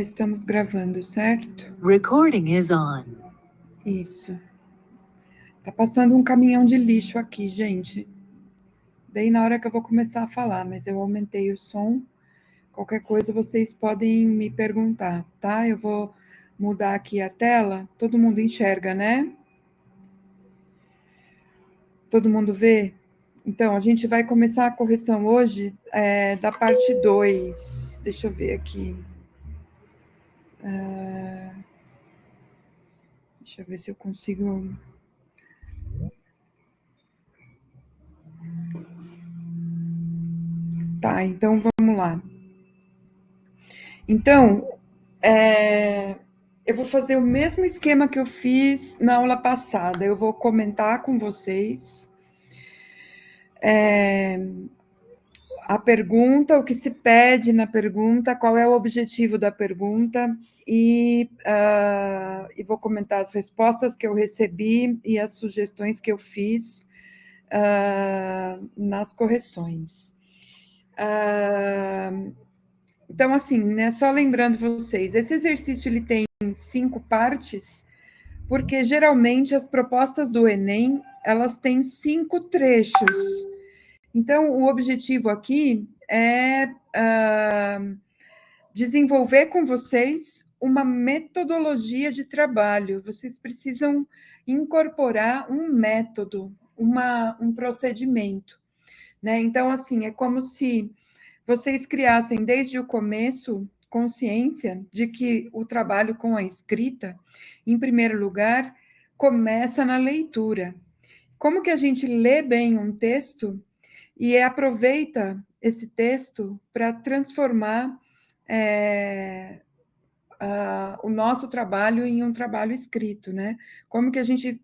Estamos gravando, certo? Recording is on. Isso. Tá passando um caminhão de lixo aqui, gente. Bem na hora que eu vou começar a falar, mas eu aumentei o som. Qualquer coisa vocês podem me perguntar, tá? Eu vou mudar aqui a tela. Todo mundo enxerga, né? Todo mundo vê? Então, a gente vai começar a correção hoje da parte 2. Deixa eu ver aqui. Deixa eu ver se eu consigo... Tá, então vamos lá. Então, eu vou fazer o mesmo esquema que eu fiz na aula passada. Eu vou comentar com vocês a pergunta, o que se pede na pergunta, qual é o objetivo da pergunta, e vou comentar as respostas que eu recebi e as sugestões que eu fiz nas correções. Então, assim, né, só lembrando vocês, esse exercício ele tem 5 partes, porque geralmente as propostas do Enem, elas têm 5 trechos. Então, o objetivo aqui é desenvolver com vocês uma metodologia de trabalho. Vocês precisam incorporar um método, um procedimento, né? Então, assim, é como se vocês criassem desde o começo consciência de que o trabalho com a escrita, em primeiro lugar, começa na leitura. Como que a gente lê bem um texto e aproveita esse texto para transformar o nosso trabalho em um trabalho escrito, né? Como que a gente,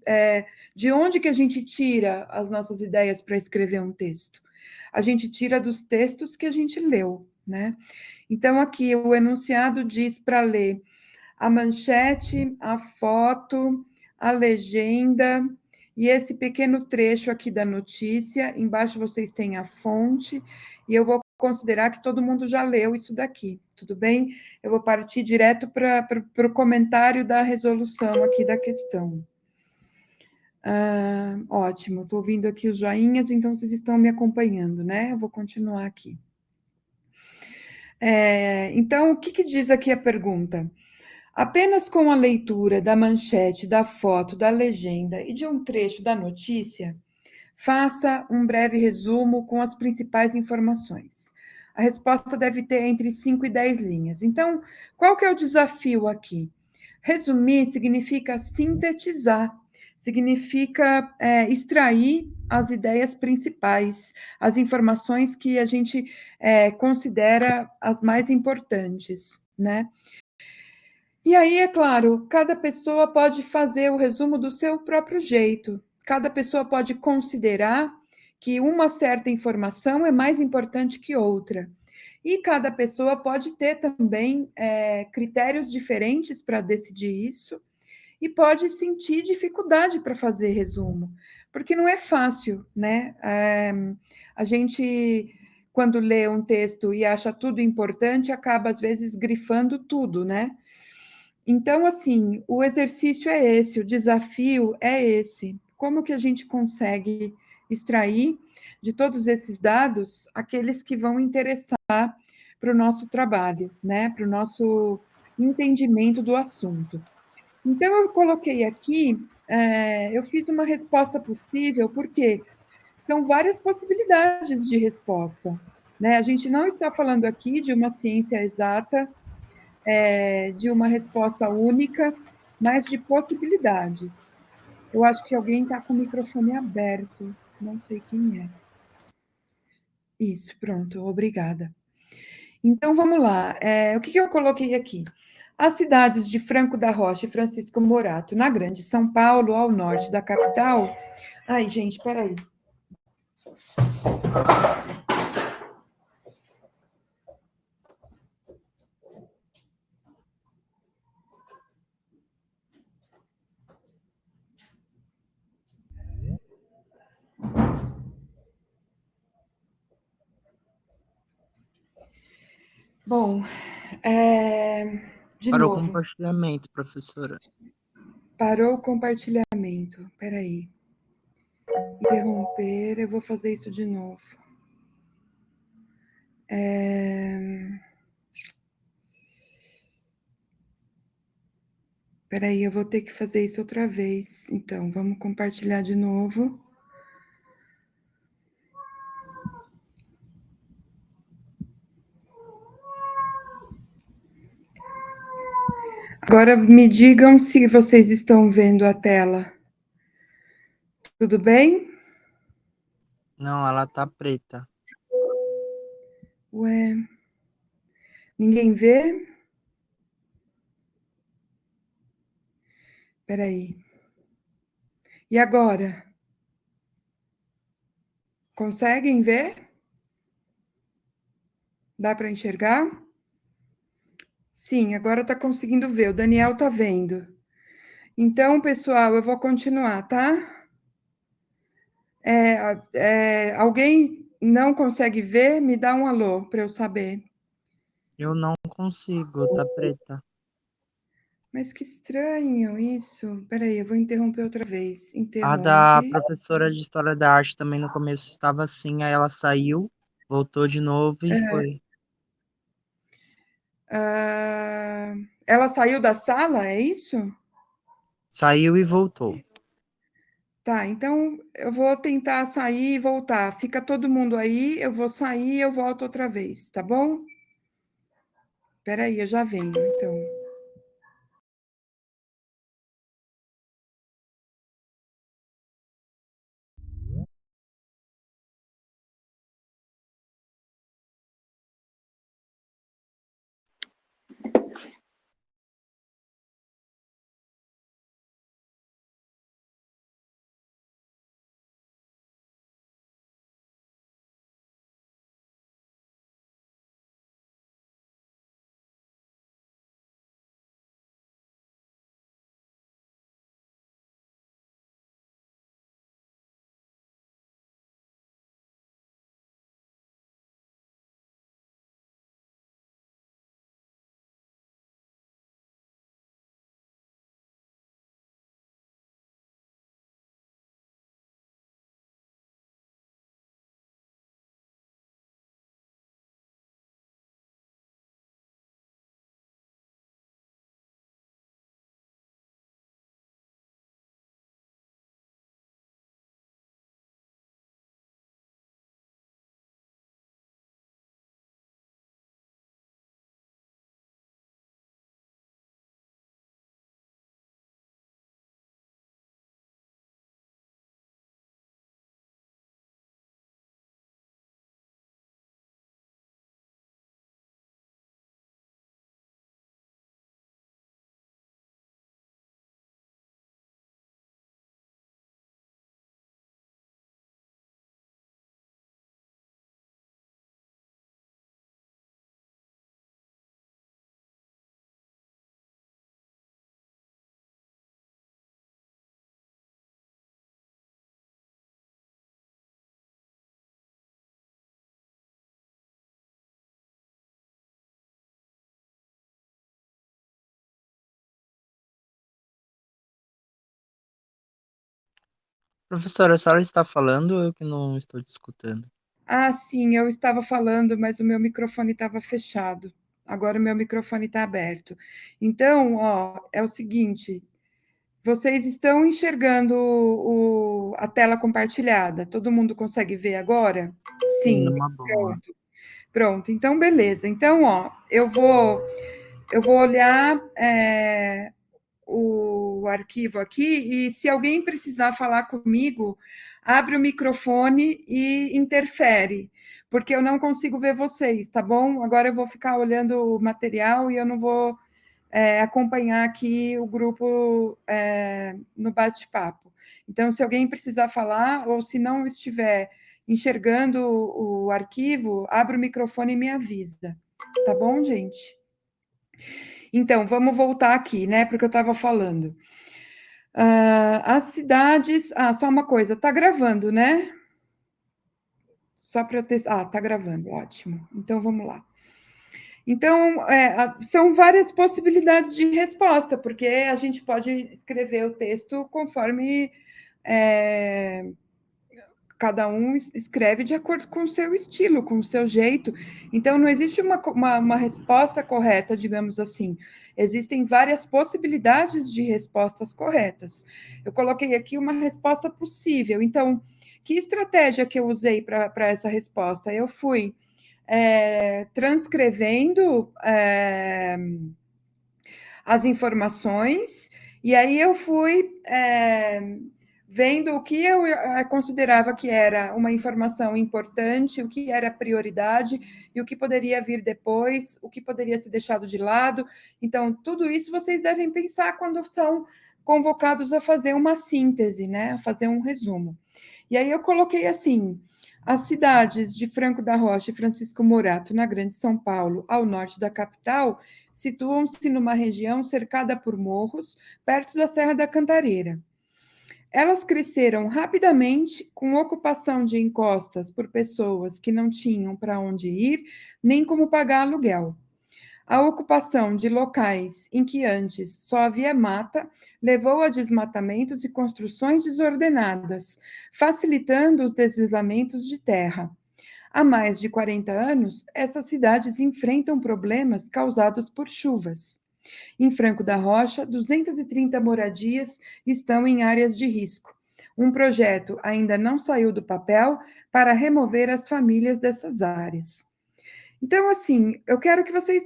de onde que a gente tira as nossas ideias para escrever um texto? A gente tira dos textos que a gente leu, né? Então, aqui o enunciado diz para ler a manchete, a foto, a legenda e esse pequeno trecho aqui da notícia. Embaixo vocês têm a fonte e eu vou considerar que todo mundo já leu isso daqui, tudo bem? Eu vou partir direto para o comentário da resolução aqui da questão. Ótimo, estou ouvindo aqui os joinhas, então vocês estão me acompanhando, né? Eu vou continuar aqui. Então, o que diz aqui a pergunta? Apenas com a leitura da manchete, da foto, da legenda e de um trecho da notícia, faça um breve resumo com as principais informações. A resposta deve ter entre 5 e 10 linhas. Então, qual que é o desafio aqui? Resumir significa sintetizar, significa extrair as ideias principais, as informações que a gente considera as mais importantes, né? E aí, é claro, cada pessoa pode fazer o resumo do seu próprio jeito. Cada pessoa pode considerar que uma certa informação é mais importante que outra. E cada pessoa pode ter também critérios diferentes para decidir isso e pode sentir dificuldade para fazer resumo, porque não é fácil, né? A gente, quando lê um texto e acha tudo importante, acaba, às vezes, grifando tudo, né? Então, assim, o exercício é esse, o desafio é esse. Como que a gente consegue extrair de todos esses dados aqueles que vão interessar para o nosso trabalho, né? Para o nosso entendimento do assunto. Então, eu coloquei aqui, eu fiz uma resposta possível, porque são várias possibilidades de resposta, né? A gente não está falando aqui de uma ciência exata, de uma resposta única, mas de possibilidades. Eu acho que alguém está com o microfone aberto, não sei quem é. Isso, pronto, obrigada. Então, vamos lá. O que eu coloquei aqui? As cidades de Franco da Rocha e Francisco Morato, na Grande São Paulo, ao norte da capital. Ai, gente, peraí. Bom, De Para o novo. compartilhamento, professora. Parou o compartilhamento. Espera aí. Interromper, eu vou fazer isso de novo. Espera aí, eu vou ter que fazer isso outra vez. Então, vamos compartilhar de novo. Agora me digam se vocês estão vendo a tela. Tudo bem? Não, ela tá preta. Ué, ninguém vê? Espera aí. E agora? Conseguem ver? Dá para enxergar? Sim, agora está conseguindo ver. O Daniel está vendo. Então, pessoal, eu vou continuar, tá? Alguém não consegue ver? Me dá um alô para eu saber. Eu não consigo, tá preta. Mas que estranho isso. Espera aí, eu vou interromper outra vez. A da Interrompe. professora de História da Arte também no começo estava assim, aí ela saiu, voltou de novo e foi. Ah, ela saiu da sala, é isso? Saiu e voltou. Tá, então eu vou tentar sair e voltar. Fica todo mundo aí, eu vou sair e eu volto outra vez, tá bom? Espera aí, eu já venho, então. Professora, a senhora está falando ou eu que não estou te escutando? Ah, sim, eu estava falando, mas o meu microfone estava fechado. Agora o meu microfone está aberto. Então, ó, é o seguinte: vocês estão enxergando a tela compartilhada? Todo mundo consegue ver agora? Sim, Sim, numa boa. pronto. Pronto, então beleza. Então, ó, eu vou olhar o arquivo aqui e se alguém precisar falar comigo, abre o microfone e interfere, porque eu não consigo ver vocês, tá bom? Agora eu vou ficar olhando o material e eu não vou acompanhar aqui o grupo no bate-papo. Então, se alguém precisar falar ou se não estiver enxergando o arquivo, abre o microfone e me avisa. Tá bom, gente? Então, vamos voltar aqui, né, para o que eu estava falando. As cidades. Ah, só uma coisa, tá gravando, né? Só para ter. Ah, tá gravando, ótimo. Então vamos lá. Então, são várias possibilidades de resposta, porque a gente pode escrever o texto conforme cada um escreve de acordo com o seu estilo, com o seu jeito. Então, não existe uma resposta correta, digamos assim. Existem várias possibilidades de respostas corretas. Eu coloquei aqui uma resposta possível. Então, que estratégia que eu usei para essa resposta? Eu fui transcrevendo as informações, e aí eu fui vendo o que eu considerava que era uma informação importante, o que era prioridade e o que poderia vir depois, o que poderia ser deixado de lado. Então, tudo isso vocês devem pensar quando são convocados a fazer uma síntese, né? A fazer um resumo. E aí eu coloquei assim: as cidades de Franco da Rocha e Francisco Morato, na Grande São Paulo, ao norte da capital, situam-se numa região cercada por morros, perto da Serra da Cantareira. Elas cresceram rapidamente, com ocupação de encostas por pessoas que não tinham para onde ir, nem como pagar aluguel. A ocupação de locais em que antes só havia mata levou a desmatamentos e construções desordenadas, facilitando os deslizamentos de terra. Há mais de 40 anos, essas cidades enfrentam problemas causados por chuvas. Em Franco da Rocha, 230 moradias estão em áreas de risco. Um projeto ainda não saiu do papel para remover as famílias dessas áreas. Então, assim, eu quero que vocês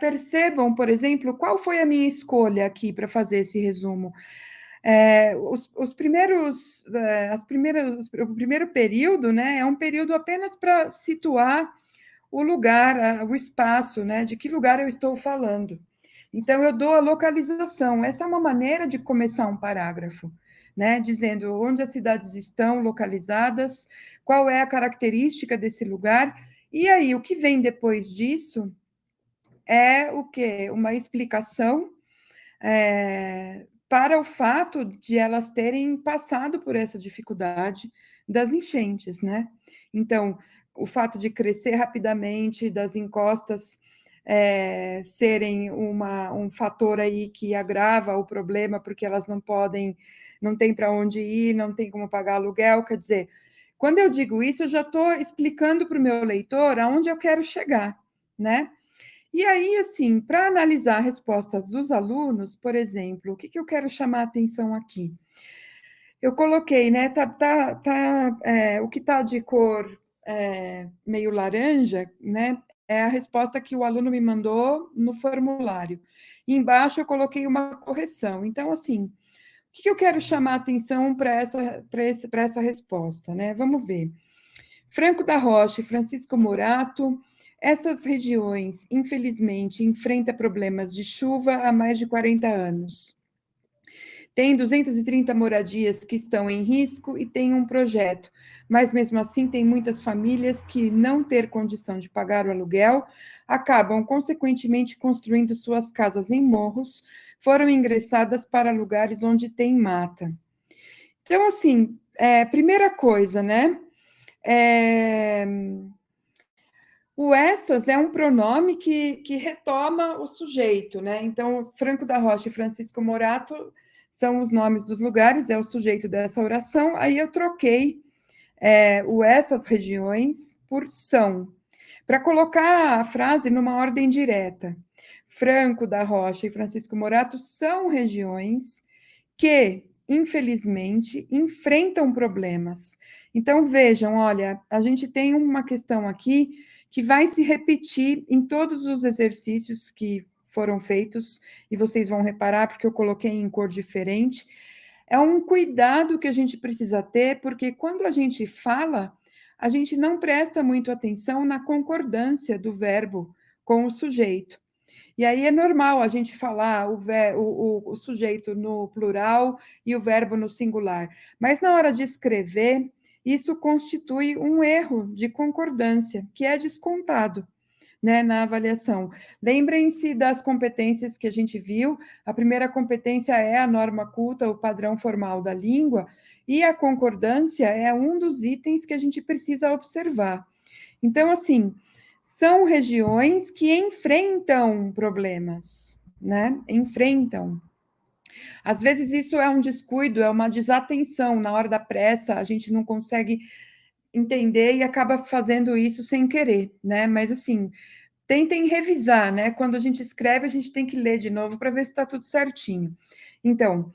percebam, por exemplo, qual foi a minha escolha aqui para fazer esse resumo. Os primeiros, o primeiro período, né, é um período apenas para situar o lugar, o espaço, né, de que lugar eu estou falando. Então, eu dou a localização. Essa é uma maneira de começar um parágrafo, né, dizendo onde as cidades estão localizadas, qual é a característica desse lugar, e aí o que vem depois disso é o quê? Uma explicação para o fato de elas terem passado por essa dificuldade das enchentes, né? Então, o fato de crescer rapidamente, das encostas serem um fator aí que agrava o problema, porque elas não podem, não tem para onde ir, não tem como pagar aluguel, quer dizer, quando eu digo isso, eu já estou explicando para o meu leitor aonde eu quero chegar, né? E aí, assim, para analisar respostas dos alunos, por exemplo, o que eu quero chamar a atenção aqui? Eu coloquei, né, o que está de cor meio laranja, né, é a resposta que o aluno me mandou no formulário. E embaixo eu coloquei uma correção. Então, assim, o que eu quero chamar a atenção para essa resposta, né? Vamos ver. Franco da Rocha e Francisco Morato, essas regiões, infelizmente, enfrentam problemas de chuva há mais de 40 anos. Tem 230 moradias que estão em risco e tem um projeto, mas mesmo assim tem muitas famílias que, não ter condição de pagar o aluguel, acabam consequentemente construindo suas casas em morros, foram ingressadas para lugares onde tem mata. Então, assim, primeira coisa, né? O essas é um pronome que retoma o sujeito, né? Então, Franco da Rocha e Francisco Morato são os nomes dos lugares, é o sujeito dessa oração. Aí eu troquei o essas regiões por são, para colocar a frase numa ordem direta. Franco da Rocha e Francisco Morato são regiões que, infelizmente, enfrentam problemas. Então, vejam, olha, a gente tem uma questão aqui que vai se repetir em todos os exercícios que foram feitos, e vocês vão reparar, porque eu coloquei em cor diferente. É um cuidado que a gente precisa ter, porque quando a gente fala, a gente não presta muito atenção na concordância do verbo com o sujeito. E aí é normal a gente falar o sujeito no plural e o verbo no singular, mas na hora de escrever, isso constitui um erro de concordância, que é descontado, né, na avaliação. Lembrem-se das competências que a gente viu. A primeira competência é a norma culta, o padrão formal da língua, e a concordância é um dos itens que a gente precisa observar. Então, assim, são regiões que enfrentam problemas, né? Enfrentam. Às vezes isso é um descuido, é uma desatenção. Na hora da pressa, a gente não consegue entender e acaba fazendo isso sem querer, né? Mas assim, tentem revisar, né? Quando a gente escreve, a gente tem que ler de novo para ver se está tudo certinho. Então,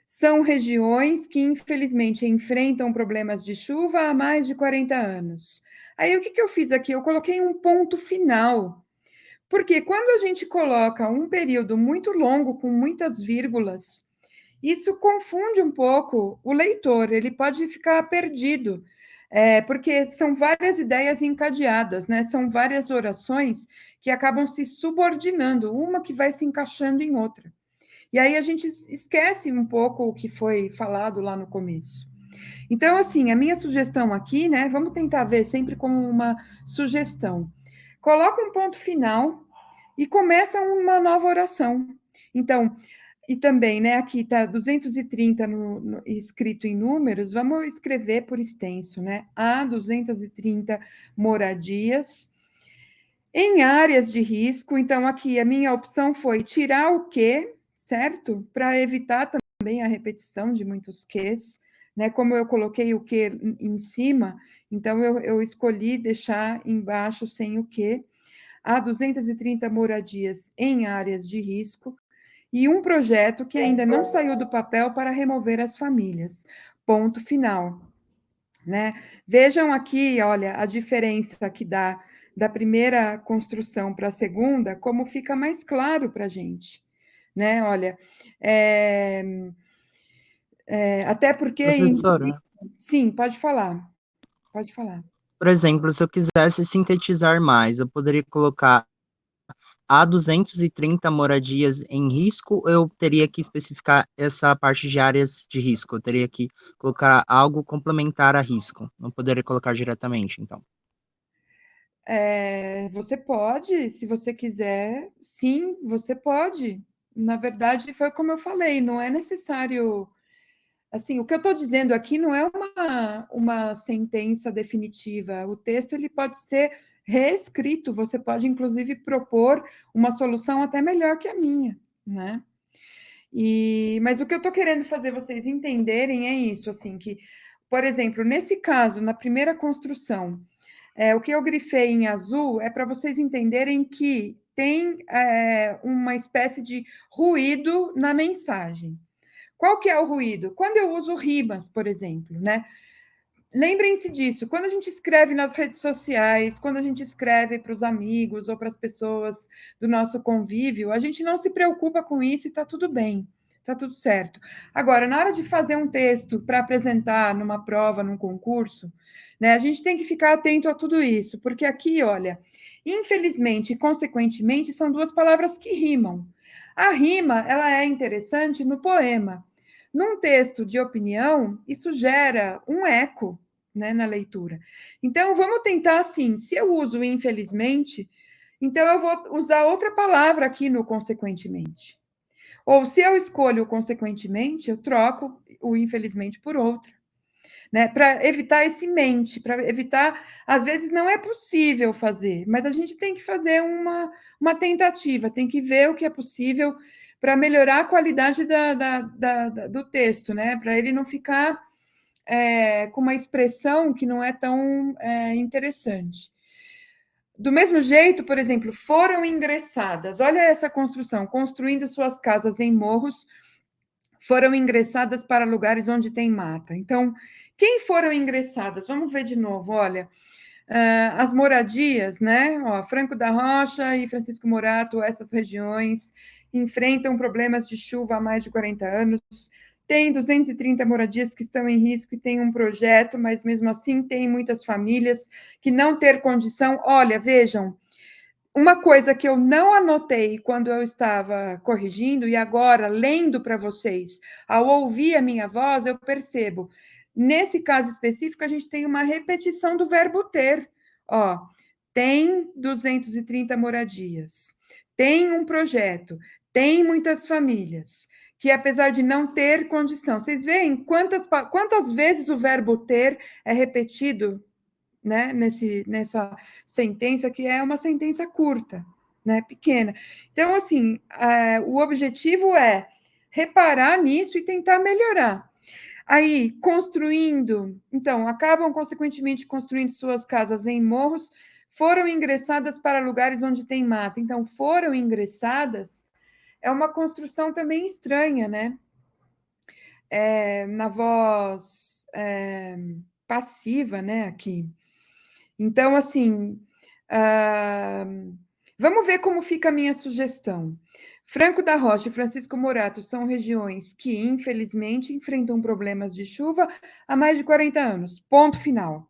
são regiões que, infelizmente, enfrentam problemas de chuva há mais de 40 anos. Aí, o que eu fiz aqui? Eu coloquei um ponto final, porque quando a gente coloca um período muito longo, com muitas vírgulas, isso confunde um pouco o leitor, ele pode ficar perdido, porque são várias ideias encadeadas, né? São várias orações que acabam se subordinando, uma que vai se encaixando em outra. E aí a gente esquece um pouco o que foi falado lá no começo. Então, assim, a minha sugestão aqui, né? Vamos tentar ver sempre como uma sugestão. Coloca um ponto final e começa uma nova oração. Então, e também, né, aqui está 230 escrito em números, vamos escrever por extenso, né? Há 230 moradias em áreas de risco. Então, aqui a minha opção foi tirar o que, certo? Para evitar também a repetição de muitos ques, né? Como eu coloquei o que em cima, então eu escolhi deixar embaixo sem o que. Há 230 moradias em áreas de risco e um projeto que ainda não saiu do papel para remover as famílias. Ponto final. Né? Vejam aqui, olha, a diferença que dá da primeira construção para a segunda, como fica mais claro para a gente. Né? Olha, até porque, inclusive, Professora, sim, pode falar, pode falar. por exemplo, se eu quisesse sintetizar mais, eu poderia colocar há 230 moradias em risco, ou eu teria que especificar essa parte de áreas de risco? Eu teria que colocar algo complementar a risco. Não poderia colocar diretamente, então. Você pode, se você quiser, sim, você pode. Na verdade, foi como eu falei, não é necessário. Assim, o que eu estou dizendo aqui não é uma sentença definitiva. O texto ele pode ser reescrito. Você pode, inclusive, propor uma solução até melhor que a minha, né? Mas o que eu estou querendo fazer vocês entenderem é isso, assim, que, por exemplo, nesse caso, na primeira construção, o que eu grifei em azul é para vocês entenderem que tem uma espécie de ruído na mensagem. Qual que é o ruído? Quando eu uso rimas, por exemplo, né? Lembrem-se disso. Quando a gente escreve nas redes sociais, quando a gente escreve para os amigos ou para as pessoas do nosso convívio, a gente não se preocupa com isso e está tudo bem, está tudo certo. Agora, na hora de fazer um texto para apresentar numa prova, num concurso, né, a gente tem que ficar atento a tudo isso, porque aqui, olha, infelizmente e consequentemente, são duas palavras que rimam. A rima, ela é interessante no poema. Num texto de opinião, isso gera um eco, né, na leitura. Então, vamos tentar assim: se eu uso infelizmente, então eu vou usar outra palavra aqui no consequentemente. Ou se eu escolho consequentemente, eu troco o infelizmente por outra. Né, para evitar esse mente, para evitar, às vezes não é possível fazer, mas a gente tem que fazer uma tentativa, tem que ver o que é possível para melhorar a qualidade do texto, né? Para ele não ficar com uma expressão que não é tão interessante. Do mesmo jeito, por exemplo, foram ingressadas. Olha essa construção, construindo suas casas em morros, foram ingressadas para lugares onde tem mata. Então, quem foram ingressadas? Vamos ver de novo, olha. As moradias, né? Ó, Franco da Rocha e Francisco Morato, essas regiões enfrentam problemas de chuva há mais de 40 anos. Tem 230 moradias que estão em risco e tem um projeto, mas mesmo assim tem muitas famílias que não ter condição. Olha, vejam, uma coisa que eu não anotei quando eu estava corrigindo e agora lendo para vocês, ao ouvir a minha voz, eu percebo. Nesse caso específico, a gente tem uma repetição do verbo ter. Ó, tem 230 moradias, tem um projeto, tem muitas famílias, que apesar de não ter condição, vocês veem quantas vezes o verbo ter é repetido né, nessa sentença, que é uma sentença curta, né, pequena. Então, assim, o objetivo é reparar nisso e tentar melhorar. Aí, construindo, então, acabam, consequentemente, construindo suas casas em morros, foram ingressadas para lugares onde tem mata. Então, foram ingressadas, é uma construção também estranha, né? Na voz passiva, né, aqui. Então, assim, vamos ver como fica a minha sugestão. Franco da Rocha e Francisco Morato são regiões que, infelizmente, enfrentam problemas de chuva há mais de 40 anos. Ponto final.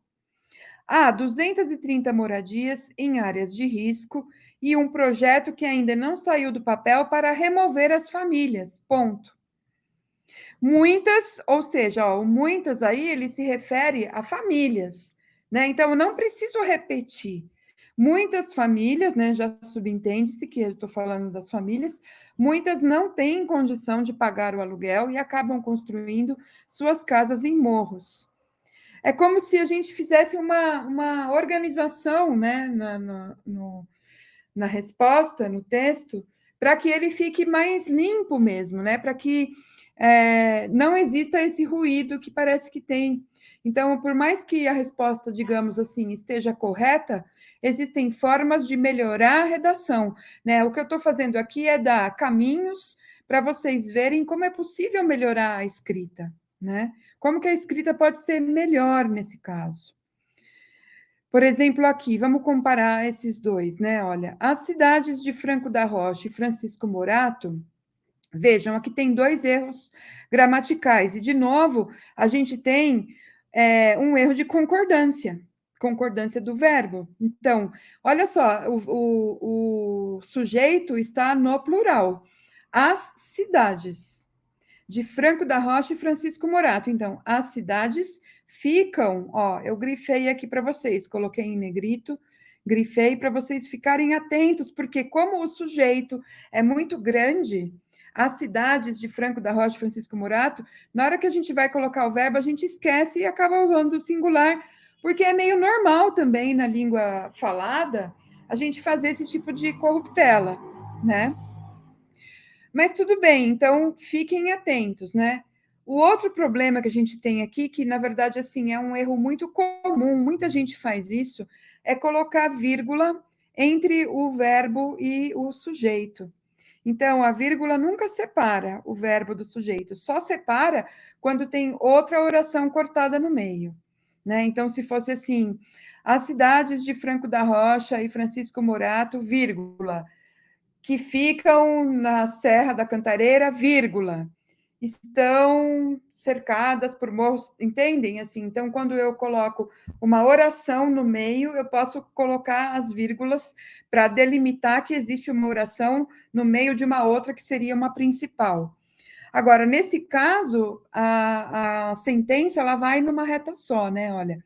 Há 230 moradias em áreas de risco e um projeto que ainda não saiu do papel para remover as famílias. Ponto. Muitas, ou seja, ó, muitas aí ele se refere a famílias, né? Então, não preciso repetir. Muitas famílias, né? Já subentende-se que eu estou falando das famílias, muitas não têm condição de pagar o aluguel e acabam construindo suas casas em morros. É como se a gente fizesse uma organização, né? Na resposta, no texto, para que ele fique mais limpo mesmo, né? Para que não exista esse ruído que parece que tem. Então, por mais que a resposta, digamos assim, esteja correta, existem formas de melhorar a redação, né? O que eu estou fazendo aqui é dar caminhos para vocês verem como é possível melhorar a escrita, né? Como que a escrita pode ser melhor nesse caso. Por exemplo, aqui, vamos comparar esses dois, né? Olha, as cidades de Franco da Rocha e Francisco Morato, vejam, aqui tem dois erros gramaticais, e, de novo, a gente tem um erro de concordância do verbo. Então, olha só, o sujeito está no plural. As cidades de Franco da Rocha e Francisco Morato. Então, as cidades ficam, ó, eu grifei aqui para vocês, coloquei em negrito, grifei para vocês ficarem atentos, porque como o sujeito é muito grande, as cidades de Franco da Rocha e Francisco Morato, na hora que a gente vai colocar o verbo, a gente esquece e acaba usando o singular, porque é meio normal também na língua falada a gente fazer esse tipo de corruptela, né? Mas tudo bem, então fiquem atentos, né? O outro problema que a gente tem aqui, que na verdade assim é um erro muito comum, muita gente faz isso, é colocar vírgula entre o verbo e o sujeito. Então, a vírgula nunca separa o verbo do sujeito, só separa quando tem outra oração cortada no meio, né? Então, se fosse assim, as cidades de Franco da Rocha e Francisco Morato, vírgula, que ficam na Serra da Cantareira, vírgula, estão cercadas por morros, entendem? Assim, então, quando eu coloco uma oração no meio, eu posso colocar as vírgulas para delimitar que existe uma oração no meio de uma outra que seria uma principal. Agora, nesse caso, a sentença ela vai numa reta só, né? Olha,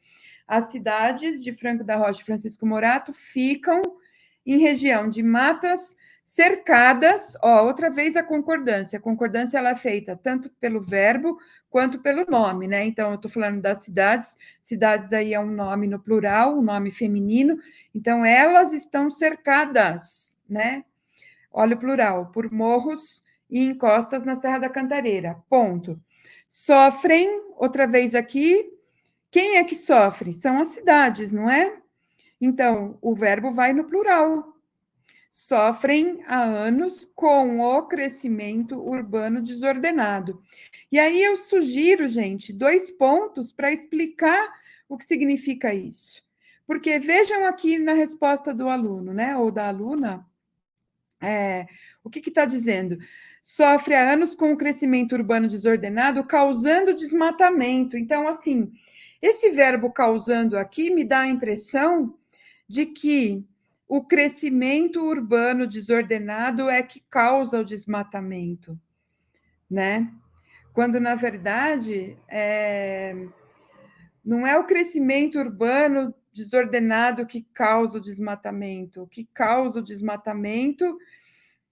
as cidades de Franco da Rocha e Francisco Morato ficam em região de matas cercadas, ó, outra vez a concordância. A concordância ela é feita tanto pelo verbo quanto pelo nome, né? Então, eu estou falando das cidades, cidades aí é um nome no plural, um nome feminino, então elas estão cercadas, né? Olha o plural, por morros e encostas na Serra da Cantareira. Ponto. Sofrem, outra vez aqui, quem é que sofre? São as cidades, não é? Então, o verbo vai no plural. Sofrem há anos com o crescimento urbano desordenado. E aí eu sugiro, gente, 2 pontos para explicar o que significa isso. Porque vejam aqui na resposta do aluno, né, ou da aluna, o que está dizendo? Sofre há anos com o crescimento urbano desordenado, causando desmatamento. Então, assim, esse verbo causando aqui me dá a impressão de que o crescimento urbano desordenado é que causa o desmatamento, né? Quando, na verdade, não é o crescimento urbano desordenado que causa o desmatamento. O que causa o desmatamento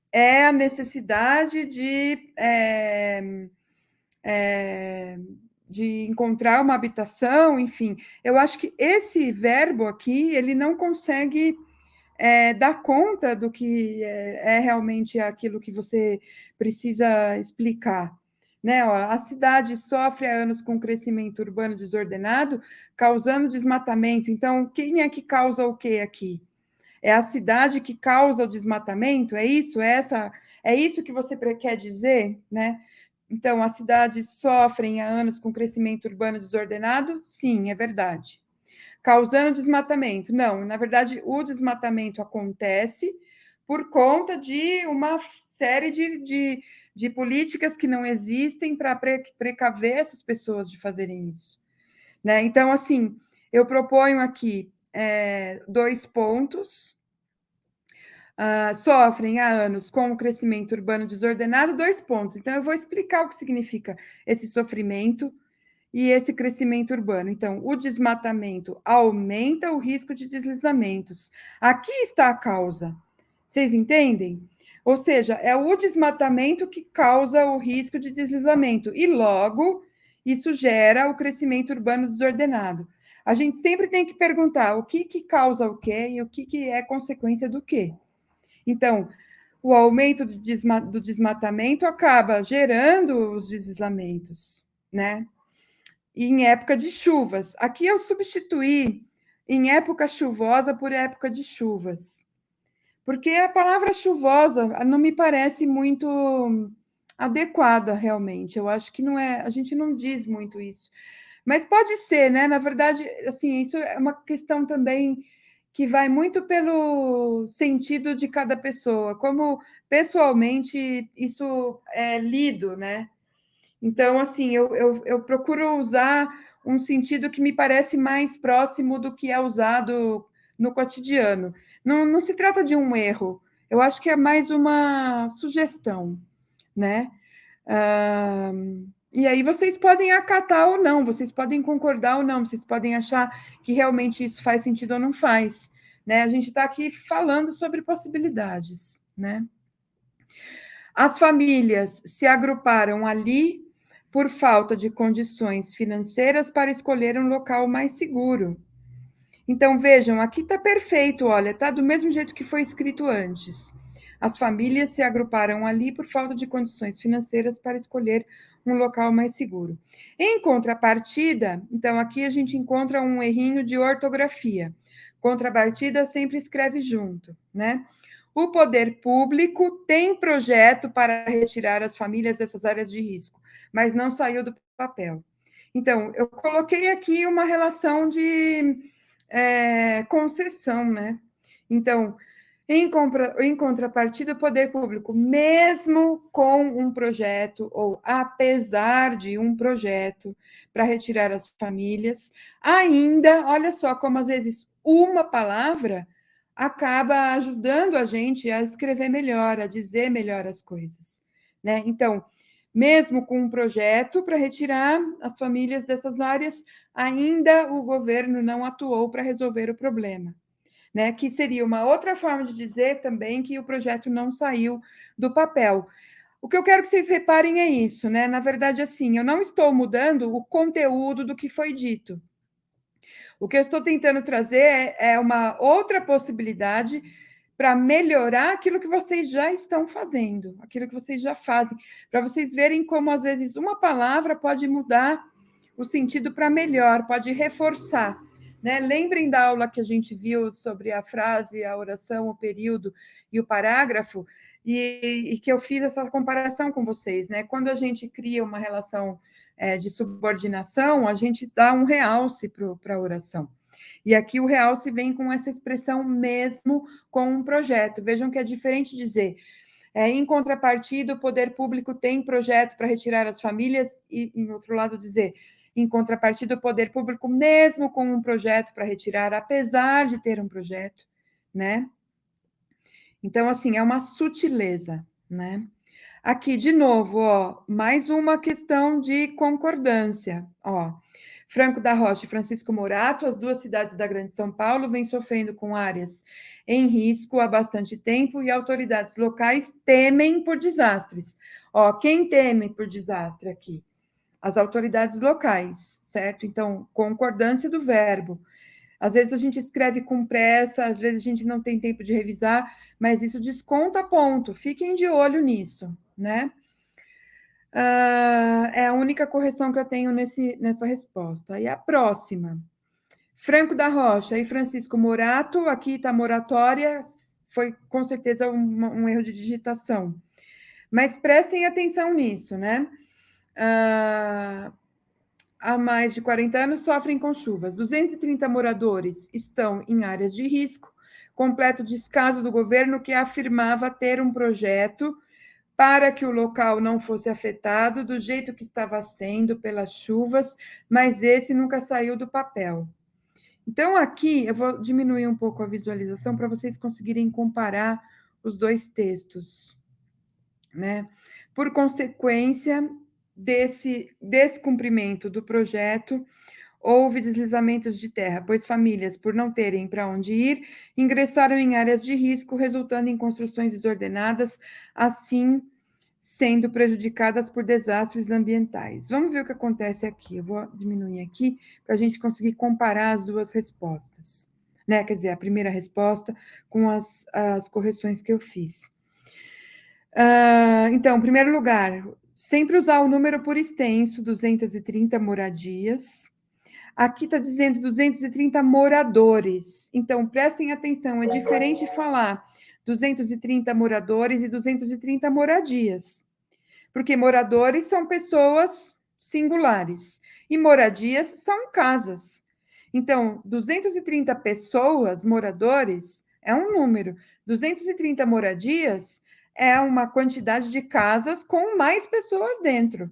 é a necessidade de de encontrar uma habitação, enfim. Eu acho que esse verbo aqui, ele não consegue dar conta do que é realmente aquilo que você precisa explicar. Né? Ó, a cidade sofre há anos com crescimento urbano desordenado, causando desmatamento. Então, quem é que causa o que aqui? É a cidade que causa o desmatamento? É isso? É isso que você quer dizer? Né? Então, as cidades sofrem há anos com crescimento urbano desordenado? Sim, é verdade. Causando desmatamento? Não, na verdade, o desmatamento acontece por conta de uma série de políticas que não existem para precaver essas pessoas de fazerem isso. Né? Então, assim, eu proponho aqui 2 pontos. Sofrem há anos com o crescimento urbano desordenado, 2 pontos. Então, eu vou explicar o que significa esse sofrimento e esse crescimento urbano. Então, o desmatamento aumenta o risco de deslizamentos. Aqui está a causa. Vocês entendem? Ou seja, é o desmatamento que causa o risco de deslizamento. E logo, isso gera o crescimento urbano desordenado. A gente sempre tem que perguntar o que causa o quê e o que é consequência do quê. Então, o aumento do desmatamento acaba gerando os deslizamentos, né? E em época de chuvas. Aqui eu substituí em época chuvosa por época de chuvas. Porque a palavra chuvosa não me parece muito adequada realmente. Eu acho que não é, a gente não diz muito isso. Mas pode ser, né? Na verdade, assim, isso é uma questão também que vai muito pelo sentido de cada pessoa, como pessoalmente isso é lido, né? Então, assim, eu procuro usar um sentido que me parece mais próximo do que é usado no cotidiano. Não se trata de um erro, eu acho que é mais uma sugestão, né? Ah, e aí vocês podem acatar ou não, vocês podem concordar ou não, vocês podem achar que realmente isso faz sentido ou não faz, né? A gente está aqui falando sobre possibilidades, né? As famílias se agruparam ali por falta de condições financeiras para escolher um local mais seguro. Então, vejam, aqui está perfeito, olha, está do mesmo jeito que foi escrito antes. As famílias se agruparam ali por falta de condições financeiras para escolher um local mais seguro. Em contrapartida, então aqui a gente encontra um errinho de ortografia. Contrapartida sempre escreve junto, né? O poder público tem projeto para retirar as famílias dessas áreas de risco, mas não saiu do papel. Então, eu coloquei aqui uma relação de concessão, né? Então, em contrapartida, o poder público, mesmo com um projeto, ou apesar de um projeto para retirar as famílias, ainda, olha só como às vezes uma palavra acaba ajudando a gente a escrever melhor, a dizer melhor as coisas, né? Então, mesmo com um projeto para retirar as famílias dessas áreas, ainda o governo não atuou para resolver o problema. Né, que seria uma outra forma de dizer também que o projeto não saiu do papel. O que eu quero que vocês reparem é isso, né? Na verdade, assim, eu não estou mudando o conteúdo do que foi dito. O que eu estou tentando trazer é uma outra possibilidade para melhorar aquilo que vocês já estão fazendo, aquilo que vocês já fazem, para vocês verem como, às vezes, uma palavra pode mudar o sentido para melhor, pode reforçar. Né? Lembrem da aula que a gente viu sobre a frase, a oração, o período e o parágrafo, e que eu fiz essa comparação com vocês. Né? Quando a gente cria uma relação de subordinação, a gente dá um realce para a oração. E aqui o realce vem com essa expressão mesmo com um projeto. Vejam que é diferente dizer em contrapartida, o poder público tem projeto para retirar as famílias, e, em outro lado, dizer, em contrapartida, o poder público, mesmo com um projeto para retirar, apesar de ter um projeto, né? Então, assim, é uma sutileza, né? Aqui, de novo, ó, mais uma questão de concordância, ó. Franco da Rocha e Francisco Morato, as duas cidades da Grande São Paulo, vêm sofrendo com áreas em risco há bastante tempo e autoridades locais temem por desastres. Ó, quem teme por desastre aqui? as autoridades locais, certo? Então, concordância do verbo. Às vezes a gente escreve com pressa, às vezes a gente não tem tempo de revisar, mas isso desconta ponto. Fiquem de olho nisso, né? É a única correção que eu tenho nessa resposta. E a próxima. Franco da Rocha e Francisco Morato, aqui está moratória, foi com certeza um erro de digitação. Mas prestem atenção nisso, né? Há mais de 40 anos sofrem com chuvas. 230 moradores estão em áreas de risco, completo descaso do governo que afirmava ter um projeto para que o local não fosse afetado do jeito que estava sendo pelas chuvas, mas esse nunca saiu do papel. Então, aqui eu vou diminuir um pouco a visualização para vocês conseguirem comparar os dois textos, né? Por consequência desse descumprimento do projeto, houve deslizamentos de terra, pois famílias, por não terem para onde ir, ingressaram em áreas de risco, resultando em construções desordenadas, assim sendo prejudicadas por desastres ambientais. Vamos ver o que acontece aqui. Eu vou diminuir aqui para a gente conseguir comparar as duas respostas, né? Quer dizer, a primeira resposta com as correções que eu fiz. Então, em primeiro lugar, sempre usar o número por extenso, 230 moradias. Aqui está dizendo 230 moradores. Então, prestem atenção, é diferente falar 230 moradores e 230 moradias. Porque moradores são pessoas singulares e moradias são casas. Então, 230 pessoas, moradores, é um número. 230 moradias é uma quantidade de casas com mais pessoas dentro.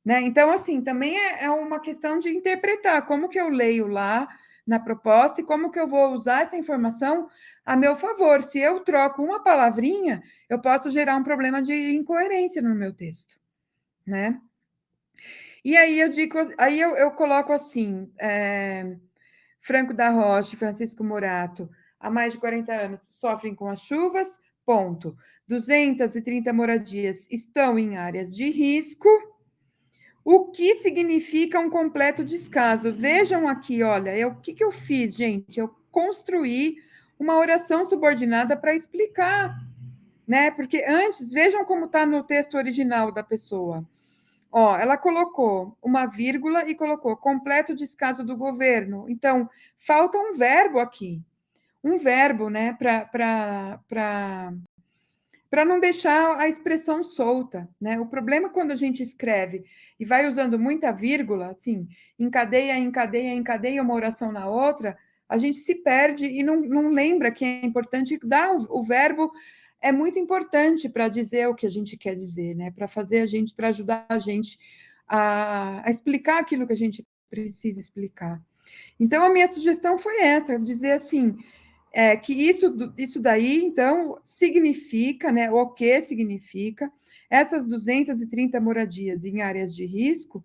Né? Então, assim, também é uma questão de interpretar como que eu leio lá na proposta e como que eu vou usar essa informação a meu favor. Se eu troco uma palavrinha, eu posso gerar um problema de incoerência no meu texto, né? E aí eu digo, aí eu coloco assim, Franco da Rocha e Francisco Morato, há mais de 40 anos, sofrem com as chuvas, ponto. 230 moradias estão em áreas de risco. O que significa um completo descaso? Vejam aqui, olha, o que eu fiz, gente? Eu construí uma oração subordinada para explicar, né? Porque antes, vejam como está no texto original da pessoa. Ó, ela colocou uma vírgula e colocou completo descaso do governo. Então, falta um verbo aqui. Um verbo, né, para não deixar a expressão solta, né? O problema quando a gente escreve e vai usando muita vírgula, assim, encadeia, encadeia, encadeia uma oração na outra, a gente se perde e não lembra que é importante dar o verbo é muito importante para dizer o que a gente quer dizer, né? Para fazer a gente, para ajudar a gente a explicar aquilo que a gente precisa explicar. Então, a minha sugestão foi essa, dizer assim, que isso daí, então, significa, né, o que significa, essas 230 moradias em áreas de risco,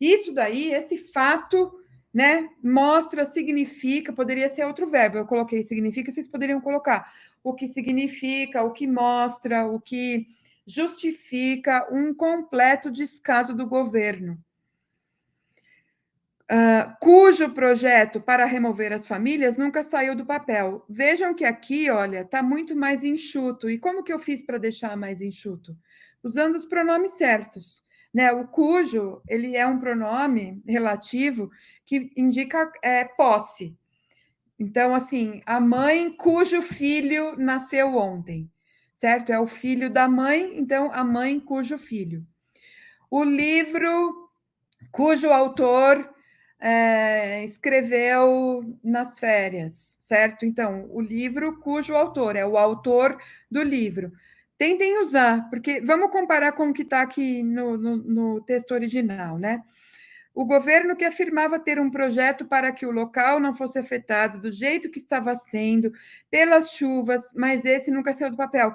isso daí, esse fato, né, mostra, significa, poderia ser outro verbo, eu coloquei significa, vocês poderiam colocar o que significa, o que mostra, o que justifica um completo descaso do governo. Cujo projeto para remover as famílias nunca saiu do papel. Vejam que aqui, olha, está muito mais enxuto. E como que eu fiz para deixar mais enxuto? Usando os pronomes certos. Né? O cujo, ele é um pronome relativo que indica posse. Então, assim, a mãe cujo filho nasceu ontem, certo? É o filho da mãe, então a mãe cujo filho. O livro cujo autor escreveu nas férias, certo? Então, o livro cujo autor é o autor do livro. Tentem usar, porque vamos comparar com o que está aqui no texto original, né? O governo que afirmava ter um projeto para que o local não fosse afetado do jeito que estava sendo, pelas chuvas, mas esse nunca saiu do papel.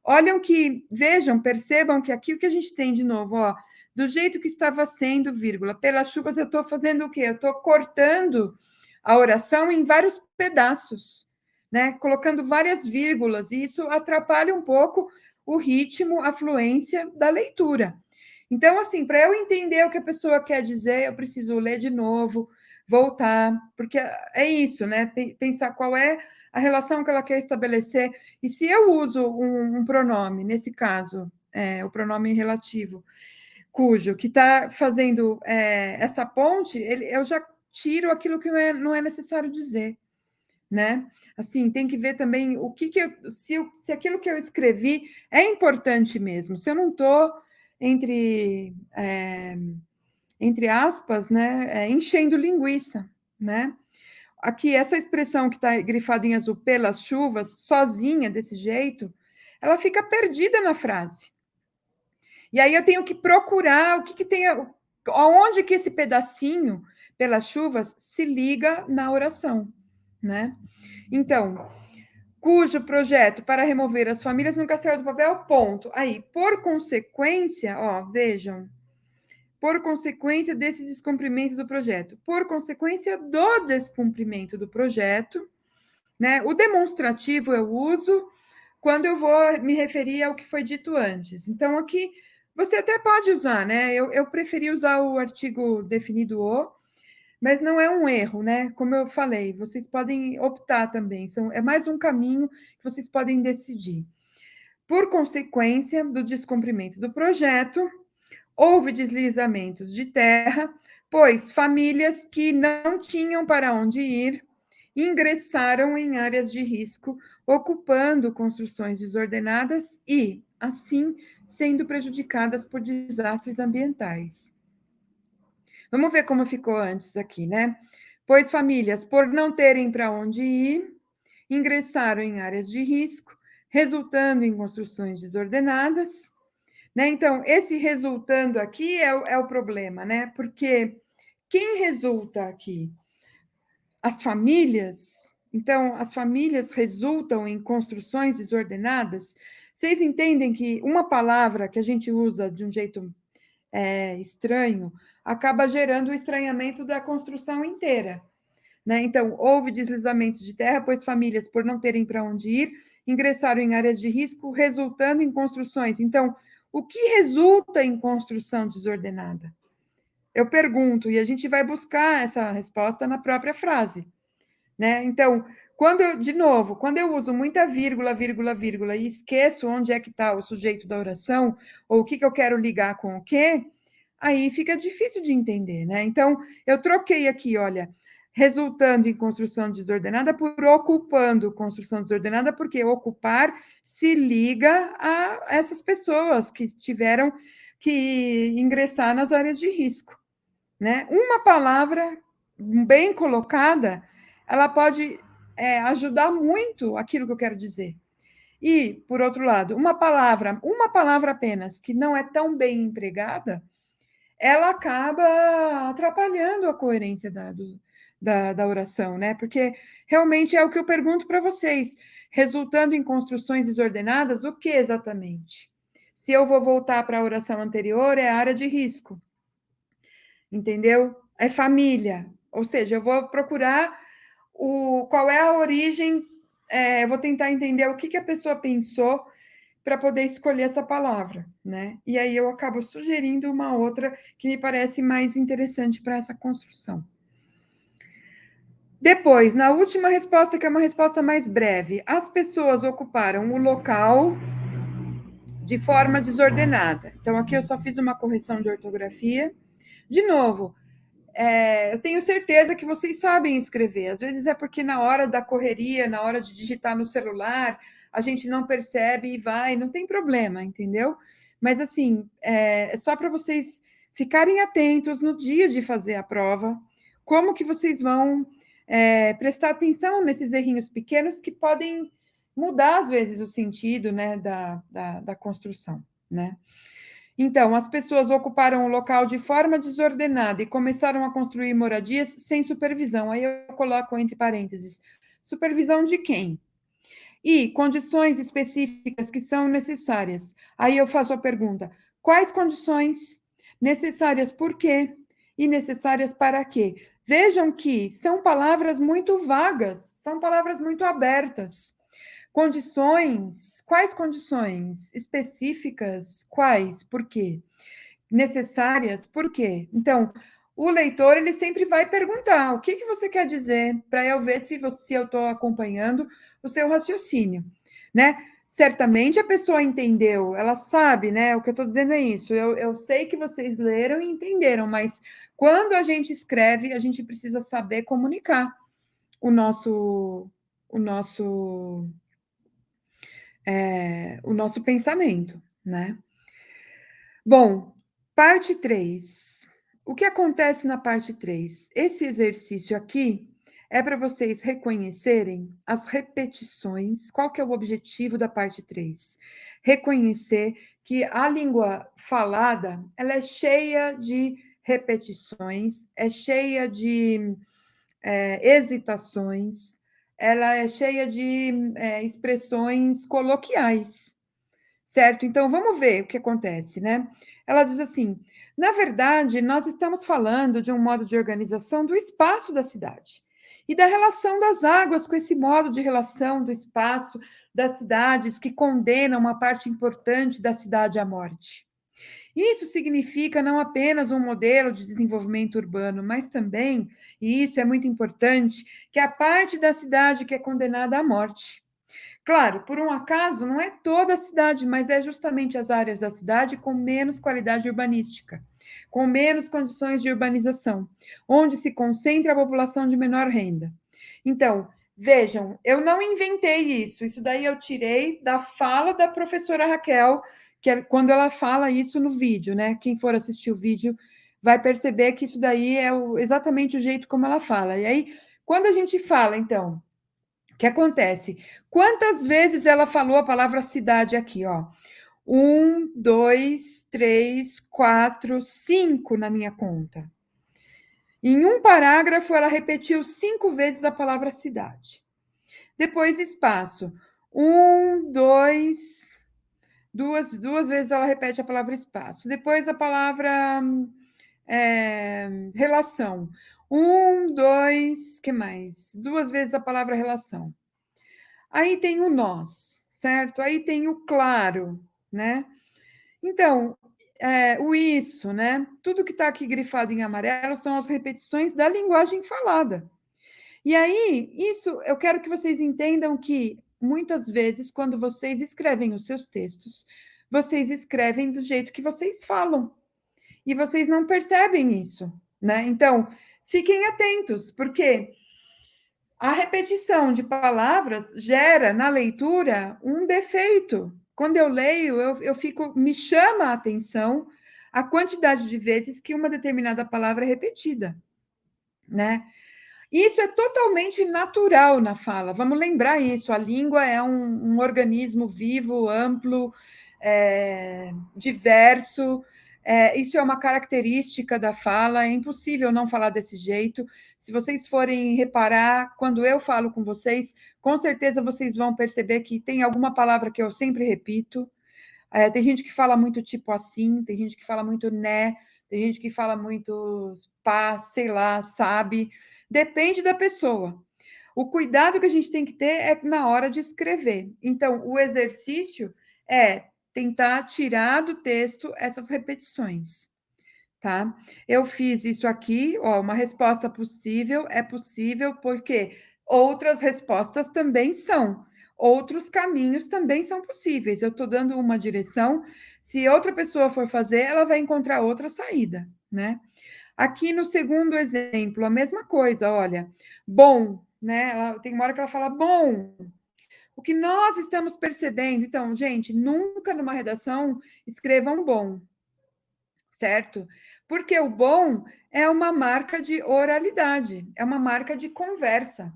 Olham que, vejam, percebam que aqui o que a gente tem de novo, ó, do jeito que estava sendo, vírgula, pelas chuvas eu estou fazendo o quê? Eu estou cortando a oração em vários pedaços, né? Colocando várias vírgulas, e isso atrapalha um pouco o ritmo, a fluência da leitura. Então, assim, para eu entender o que a pessoa quer dizer, eu preciso ler de novo, voltar, porque é isso, né? Pensar qual é a relação que ela quer estabelecer. E se eu uso um pronome, nesse caso, o pronome relativo, cujo, que está fazendo essa ponte, eu já tiro aquilo que não é necessário dizer, né? Assim, tem que ver também o que se aquilo que eu escrevi é importante mesmo. Se eu não estou entre aspas, né, enchendo linguiça, né? Aqui, essa expressão que está grifada em azul, pelas chuvas, sozinha, desse jeito, ela fica perdida na frase. E aí eu tenho que procurar o que tem, aonde que esse pedacinho, pelas chuvas, se liga na oração, né? Então, cujo projeto para remover as famílias nunca saiu do papel, ponto. Aí, por consequência, ó, vejam, por consequência desse descumprimento do projeto, por consequência do descumprimento do projeto, né? O demonstrativo eu uso quando eu vou me referir ao que foi dito antes. Então, aqui você até pode usar, né? Eu preferi usar o artigo definido o, mas não é um erro, né? Como eu falei, vocês podem optar também. É mais um caminho que vocês podem decidir. Por consequência do descumprimento do projeto, houve deslizamentos de terra, pois famílias que não tinham para onde ir ingressaram em áreas de risco, ocupando construções desordenadas e, assim, sendo prejudicadas por desastres ambientais. Vamos ver como ficou antes aqui, né? Pois famílias, por não terem para onde ir, ingressaram em áreas de risco, resultando em construções desordenadas, né? Então, esse resultando aqui é o problema, né? Porque quem resulta aqui? As famílias. Então, as famílias resultam em construções desordenadas. Vocês entendem que uma palavra que a gente usa de um jeito estranho acaba gerando o estranhamento da construção inteira. Né? Então, houve deslizamentos de terra, pois famílias, por não terem para onde ir, ingressaram em áreas de risco, resultando em construções. Então, o que resulta em construção desordenada? Eu pergunto, e a gente vai buscar essa resposta na própria frase. Né? Então, de novo, quando eu uso muita vírgula, vírgula, vírgula e esqueço onde é que está o sujeito da oração, ou o que eu quero ligar com o quê, aí fica difícil de entender, né? Então, eu troquei aqui, olha, resultando em construção desordenada por ocupando construção desordenada, porque ocupar se liga a essas pessoas que tiveram que ingressar nas áreas de risco, né? Uma palavra bem colocada, ela pode ajudar muito aquilo que eu quero dizer. E, por outro lado, uma palavra apenas, que não é tão bem empregada, ela acaba atrapalhando a coerência da oração, né? Porque realmente é o que eu pergunto para vocês, resultando em construções desordenadas, o que exatamente? Se eu vou voltar para a oração anterior, é a área de risco, entendeu? É família, ou seja, eu vou procurar qual é a origem, eu vou tentar entender o que a pessoa pensou para poder escolher essa palavra, né? E aí eu acabo sugerindo uma outra que me parece mais interessante para essa construção. Depois, na última resposta, que é uma resposta mais breve, as pessoas ocuparam o local de forma desordenada. Então, aqui eu só fiz uma correção de ortografia. De novo, eu tenho certeza que vocês sabem escrever. Às vezes é porque na hora da correria, na hora de digitar no celular, a gente não percebe e vai, não tem problema, entendeu? Mas assim, é só para vocês ficarem atentos no dia de fazer a prova, como que vocês vão prestar atenção nesses errinhos pequenos que podem mudar, às vezes, o sentido, né, da construção, né? Então, as pessoas ocuparam o local de forma desordenada e começaram a construir moradias sem supervisão. Aí eu coloco entre parênteses: supervisão de quem? E condições específicas que são necessárias. Aí eu faço a pergunta: quais condições? Necessárias por quê? E necessárias para quê? Vejam que são palavras muito vagas, são palavras muito abertas. Condições, quais condições? Específicas, quais? Por quê? necessárias. Por quê? Então, o leitor ele sempre vai perguntar o que você quer dizer, para eu ver se eu estou acompanhando o seu raciocínio, né? Certamente a pessoa entendeu, ela sabe, né? O que eu estou dizendo é isso. Eu sei que vocês leram e entenderam, mas quando a gente escreve, a gente precisa saber comunicar o nosso, o nosso, o nosso pensamento, né? Bom, parte 3. O que acontece na parte 3? Esse exercício aqui é para vocês reconhecerem as repetições. Qual que é o objetivo da parte 3? Reconhecer que a língua falada, ela é cheia de repetições, é cheia de hesitações, ela é cheia de expressões coloquiais, certo? Então, vamos ver o que acontece, né? Ela diz assim: na verdade, nós estamos falando de um modo de organização do espaço da cidade e da relação das águas com esse modo de relação do espaço das cidades que condena uma parte importante da cidade à morte. Isso significa não apenas um modelo de desenvolvimento urbano, mas também, e isso é muito importante, que a parte da cidade que é condenada à morte. Claro, por um acaso, não é toda a cidade, mas é justamente as áreas da cidade com menos qualidade urbanística, com menos condições de urbanização, onde se concentra a população de menor renda. Então, vejam, eu não inventei isso daí eu tirei da fala da professora Raquel, que é quando ela fala isso no vídeo, né? Quem for assistir o vídeo vai perceber que isso daí é exatamente o jeito como ela fala. E aí, quando a gente fala, então, o que acontece? Quantas vezes ela falou a palavra cidade aqui, ó? 1, 2, 3, 4, 5 na minha conta. Em um parágrafo, ela repetiu 5 vezes a palavra cidade. Depois, espaço. 1, 2, duas vezes ela repete a palavra espaço. Depois, a palavra relação. 1, 2, que mais? 2 vezes a palavra relação. Aí tem o nós, certo? Aí tem o claro, né? Então, o isso, né? Tudo que está aqui grifado em amarelo são as repetições da linguagem falada. E aí, isso, eu quero que vocês entendam que, muitas vezes, quando vocês escrevem os seus textos, vocês escrevem do jeito que vocês falam. E vocês não percebem isso, né? Então, fiquem atentos, porque a repetição de palavras gera na leitura um defeito. Quando eu leio, me chama a atenção a quantidade de vezes que uma determinada palavra é repetida, né? Isso é totalmente natural na fala. Vamos lembrar isso. A língua é um organismo vivo, amplo, diverso. Isso é uma característica da fala. É impossível não falar desse jeito. Se vocês forem reparar, quando eu falo com vocês, com certeza vocês vão perceber que tem alguma palavra que eu sempre repito. Tem gente que fala muito tipo assim, tem gente que fala muito né, tem gente que fala muito pá, sei lá, sabe. Depende da pessoa. O cuidado que a gente tem que ter é na hora de escrever. Então, o exercício é tentar tirar do texto essas repetições, tá? Eu fiz isso aqui, ó, uma resposta possível é possível porque outras respostas também são, outros caminhos também são possíveis. Eu estou dando uma direção, se outra pessoa for fazer, ela vai encontrar outra saída, né? Aqui no segundo exemplo, a mesma coisa, olha, bom, né? Tem uma hora que ela fala bom. O que nós estamos percebendo, então, gente, nunca numa redação escrevam bom, certo? Porque o bom é uma marca de oralidade, é uma marca de conversa.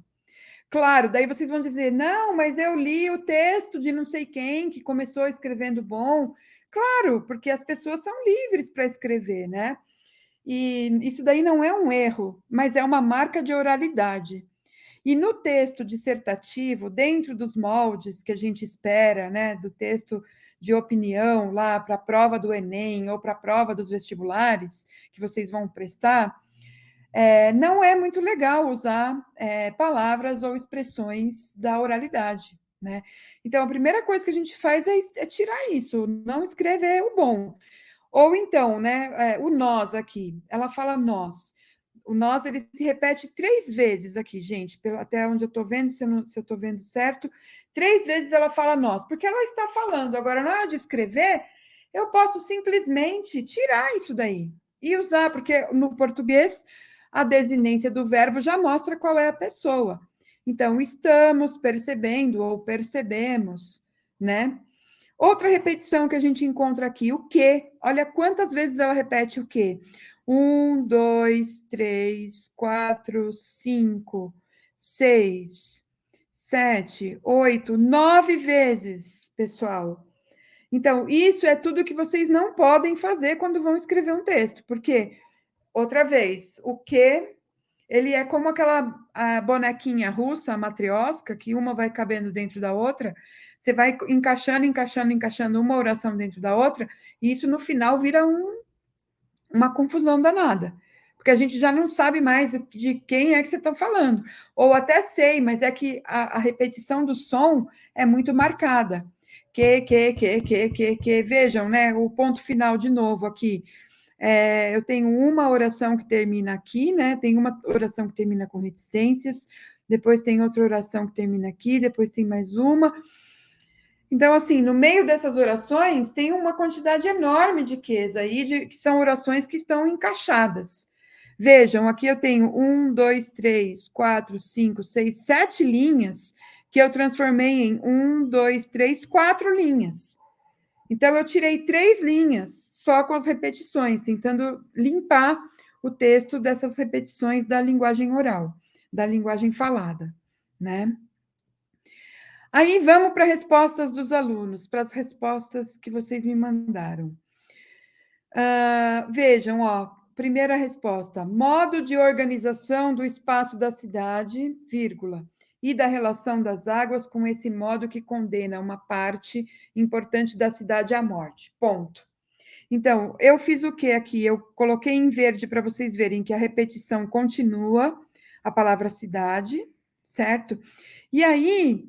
Claro, daí vocês vão dizer, não, mas eu li o texto de não sei quem que começou escrevendo bom. Claro, porque as pessoas são livres para escrever, né? E isso daí não é um erro, mas é uma marca de oralidade. E no texto dissertativo, dentro dos moldes que a gente espera, né, do texto de opinião lá para a prova do Enem ou para a prova dos vestibulares que vocês vão prestar, não é muito legal usar palavras ou expressões da oralidade, né? Então, a primeira coisa que a gente faz é tirar isso, não escrever o bom. Ou então, né, o nós aqui, ela fala nós. O nós, ele se repete 3 vezes aqui, gente, até onde eu estou vendo, se eu estou vendo certo, 3 vezes ela fala nós, porque ela está falando. Agora, na hora de escrever, eu posso simplesmente tirar isso daí e usar, porque no português a desinência do verbo já mostra qual é a pessoa. Então, estamos percebendo ou percebemos, né? Outra repetição que a gente encontra aqui, o que. Olha quantas vezes ela repete o que. 1, 2, 3, 4, 5, 6, 7, 8, 9 vezes, pessoal. Então, isso é tudo que vocês não podem fazer quando vão escrever um texto, porque, outra vez, o que ele é como aquela bonequinha russa, a matriosca, que uma vai cabendo dentro da outra, você vai encaixando uma oração dentro da outra, e isso no final vira uma confusão danada. Porque a gente já não sabe mais de quem é que você está falando. Ou até sei, mas é que a repetição do som é muito marcada. Que. Vejam, né? O ponto final de novo aqui. Eu tenho uma oração que termina aqui, né? Tem uma oração que termina com reticências, depois tem outra oração que termina aqui, depois tem mais uma. Então, assim, no meio dessas orações, tem uma quantidade enorme de Qs aí, que são orações que estão encaixadas. Vejam, aqui eu tenho 1, 2, 3, 4, 5, 6, 7 linhas, que eu transformei em 1, 2, 3, 4 linhas. Então, eu tirei 3 linhas só com as repetições, tentando limpar o texto dessas repetições da linguagem oral, da linguagem falada, né? Aí vamos para respostas dos alunos, para as respostas que vocês me mandaram. Vejam, ó, primeira resposta: modo de organização do espaço da cidade, vírgula, e da relação das águas com esse modo que condena uma parte importante da cidade à morte. Ponto. Então, eu fiz o que aqui? Eu coloquei em verde para vocês verem que a repetição continua, a palavra cidade, certo? E aí,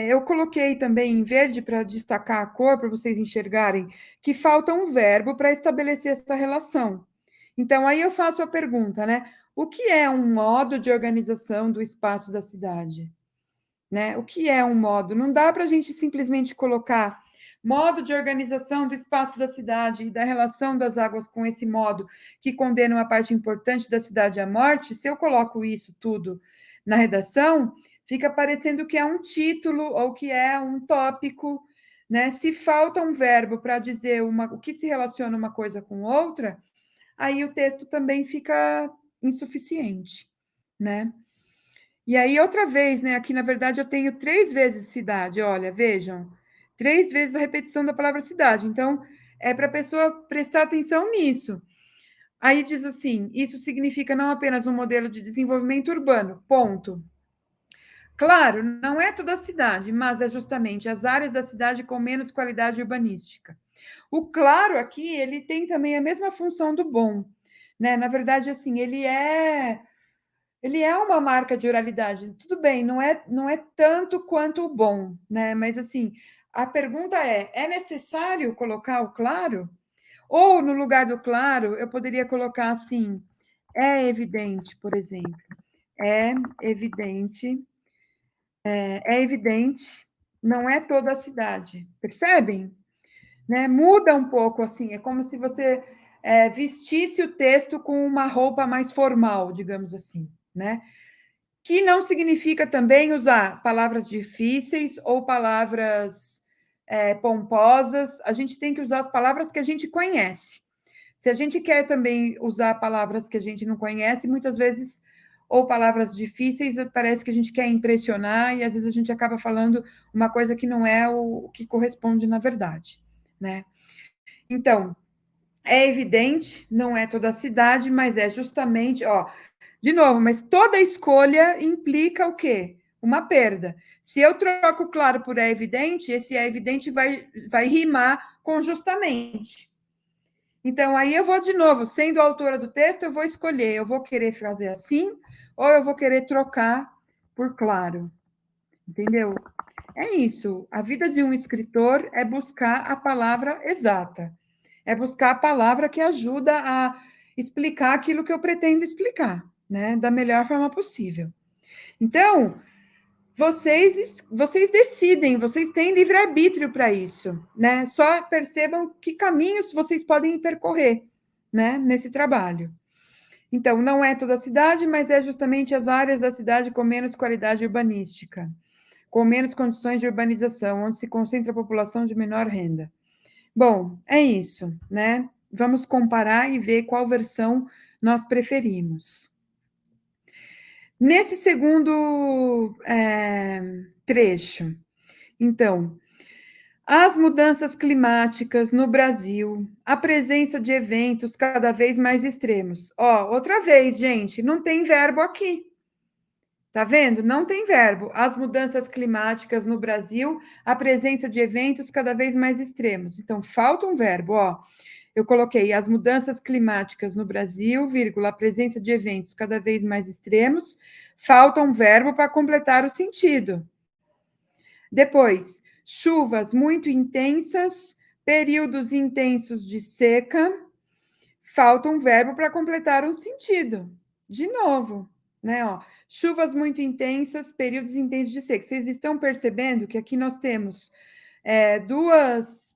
eu coloquei também em verde para destacar a cor, para vocês enxergarem, que falta um verbo para estabelecer essa relação. Então, aí eu faço a pergunta, né? O que é um modo de organização do espaço da cidade? Né? O que é um modo? Não dá para a gente simplesmente colocar modo de organização do espaço da cidade e da relação das águas com esse modo que condena uma parte importante da cidade à morte. Se eu coloco isso tudo na redação, fica parecendo que é um título ou que é um tópico, né? Se falta um verbo para dizer o que se relaciona uma coisa com outra, aí o texto também fica insuficiente, né? E aí, outra vez, né? Aqui, na verdade, eu tenho 3 vezes cidade. Olha, vejam, 3 vezes a repetição da palavra cidade. Então, é para a pessoa prestar atenção nisso. Aí diz assim: isso significa não apenas um modelo de desenvolvimento urbano, ponto. Claro, não é toda a cidade, mas é justamente as áreas da cidade com menos qualidade urbanística. O claro aqui, ele tem também a mesma função do bom, né? Na verdade, assim, ele é uma marca de oralidade. Tudo bem, não é tanto quanto o bom, né? Mas assim, a pergunta é necessário colocar o claro? Ou no lugar do claro, eu poderia colocar assim: é evidente, por exemplo. É evidente, é evidente, não é toda a cidade. Percebem? Né? Muda um pouco assim, é como se você vestisse o texto com uma roupa mais formal, digamos assim, né? Que não significa também usar palavras difíceis ou palavras pomposas. A gente tem que usar as palavras que a gente conhece. Se a gente quer também usar palavras que a gente não conhece, muitas vezes, ou palavras difíceis, parece que a gente quer impressionar e às vezes a gente acaba falando uma coisa que não é o que corresponde na verdade, né? Então, é evidente, não é toda a cidade, mas é justamente, ó, de novo, mas toda escolha implica o quê? Uma perda. Se eu troco claro por é evidente, esse é evidente vai rimar com justamente. Então, aí eu vou de novo, sendo a autora do texto, eu vou escolher, eu vou querer fazer assim, ou eu vou querer trocar por claro. Entendeu? É isso. A vida de um escritor é buscar a palavra exata. é buscar a palavra que ajuda a explicar aquilo que eu pretendo explicar, né, da melhor forma possível. Então, vocês decidem, vocês têm livre-arbítrio para isso, né? Só percebam que caminhos vocês podem percorrer, né, nesse trabalho. Então, não é toda a cidade, mas é justamente as áreas da cidade com menos qualidade urbanística, com menos condições de urbanização, onde se concentra a população de menor renda. Bom, é isso, né? Vamos comparar e ver qual versão nós preferimos. Nesse segundo trecho, então, as mudanças climáticas no Brasil, a presença de eventos cada vez mais extremos. Ó, outra vez, gente, não tem verbo aqui. Tá vendo? Não tem verbo. As mudanças climáticas no Brasil, a presença de eventos cada vez mais extremos. Então, falta um verbo, ó. Eu coloquei as mudanças climáticas no Brasil, vírgula, a presença de eventos cada vez mais extremos. Falta um verbo para completar o sentido. Depois, chuvas muito intensas, períodos intensos de seca. Falta um verbo para completar um sentido. De novo, né? Ó, chuvas muito intensas, períodos intensos de seca. Vocês estão percebendo que aqui nós temos duas